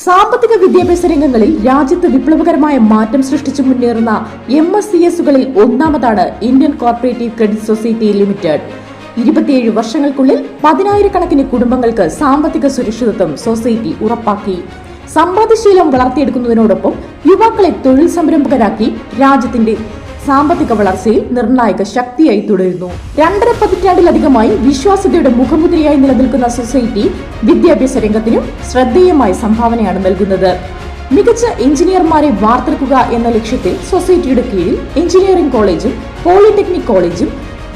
സാമ്പത്തിക വിദ്യാഭ്യാസ രംഗങ്ങളിൽ രാജ്യത്ത് വിപ്ലവകരമായ മാറ്റം സൃഷ്ടിച്ചു മുന്നേറുന്ന MSCSകളിൽ ഒന്നാമതാണ് Indian cooperative credit society limited. 27 വർഷങ്ങൾക്കുള്ളിൽ 10,000-കണക്കിന് കുടുംബങ്ങൾക്ക് സാമ്പത്തിക സുരക്ഷിതത്വം സൊസൈറ്റി ഉറപ്പാക്കി. സമ്പാദ്യശീലം വളർത്തിയെടുക്കുന്നതിനോടൊപ്പം യുവാക്കളെ തൊഴിൽ സംരംഭകരാക്കി രാജ്യത്തിന്റെ സാമ്പത്തിക വളർച്ചയിൽ നിർണായക ശക്തിയായി തുടരുന്നു. 2.5 പതിറ്റാണ്ടിലധികമായി വിശ്വാസ്യതയുടെ മുഖമുദ്രയായി നിലനിൽക്കുന്ന സൊസൈറ്റി വിദ്യാഭ്യാസ രംഗത്തിനും ശ്രദ്ധേയമായ സംഭാവനയാണ് നൽകുന്നത്. മികച്ച എഞ്ചിനീയർമാരെ വാർത്തെടുക്കുക എന്ന ലക്ഷ്യത്തിൽ സൊസൈറ്റിയുടെ കീഴിൽ എഞ്ചിനീയറിംഗ് കോളേജും പോളിടെക്നിക് കോളേജും,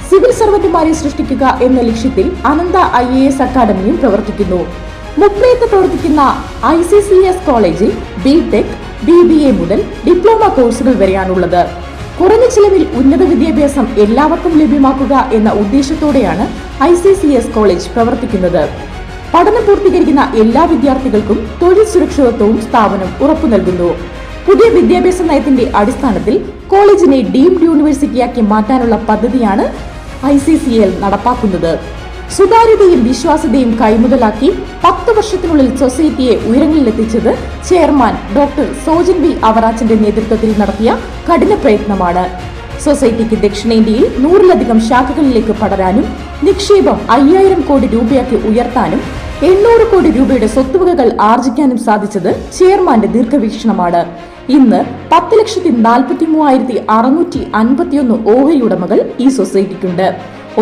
സിവിൽ സർവന്റുമാരെ സൃഷ്ടിക്കുക എന്ന ലക്ഷ്യത്തിൽ അനന്ത IAS അക്കാദമിയും പ്രവർത്തിക്കുന്നു. മുംബൈയിൽ പ്രവർത്തിക്കുന്ന ICCS കോളേജിൽ BTech, BBA മുതൽ ഡിപ്ലോമ കോഴ്സുകൾ വരെയാണുള്ളത്. കുറഞ്ഞ ചിലവിൽ ഉന്നത വിദ്യാഭ്യാസം എല്ലാവർക്കും ലഭ്യമാക്കുക എന്ന ഉദ്ദേശത്തോടെയാണ് ICCS കോളേജ് പ്രവർത്തിക്കുന്നത്. പഠനം പൂർത്തീകരിക്കുന്ന എല്ലാ വിദ്യാർത്ഥികൾക്കും തൊഴിൽ സുരക്ഷിതത്വവും സ്ഥാപനം ഉറപ്പു നൽകുന്നു. പുതിയ വിദ്യാഭ്യാസ നയത്തിന്റെ അടിസ്ഥാനത്തിൽ കോളേജിനെ ഡീംഡ് യൂണിവേഴ്സിറ്റിയാക്കി മാറ്റാനുള്ള പദ്ധതിയാണ് ICCL നടപ്പാക്കുന്നത്. സുതാര്യതയും വിശ്വാസ്യതയും കൈമുതലാക്കി 10 വർഷത്തിനുള്ളിൽ സൊസൈറ്റിയെ ഉയരങ്ങളിലെത്തിച്ചത് ചെയർമാൻ ഡോക്ടർ സോജൻ V. അവറാച്ചന്റെ നേതൃത്വത്തിൽ നടത്തിയ കഠിന പ്രയത്നമാണ്. സൊസൈറ്റിക്ക് ദക്ഷിണേന്ത്യയിൽ 100-ലധികം ശാഖകളിലേക്ക് പടരാനും നിക്ഷേപം 5,000 കോടി രൂപയാക്കി ഉയർത്താനും 800 കോടി രൂപയുടെ സ്വത്തുവകകൾ ആർജിക്കാനും സാധിച്ചത് ചെയർമാന്റെ ദീർഘവീക്ഷണമാണ്. ഇന്ന് 10,43,651 ഓഹരി ഉടമകൾ ഈ സൊസൈറ്റിക്കുണ്ട്.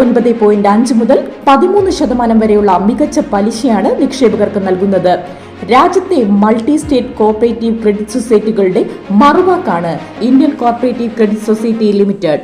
9.5 മുതൽ 13% വരെയുള്ള മികച്ച പലിശയാണ് നിക്ഷേപകർക്ക് നൽകുന്നത്. രാജ്യത്തെ മൾട്ടി സ്റ്റേറ്റ് കോർപ്പറേറ്റീവ് ക്രെഡിറ്റ് സൊസൈറ്റികളുടെ മറുവാക്കാണ് Indian cooperative credit society limited.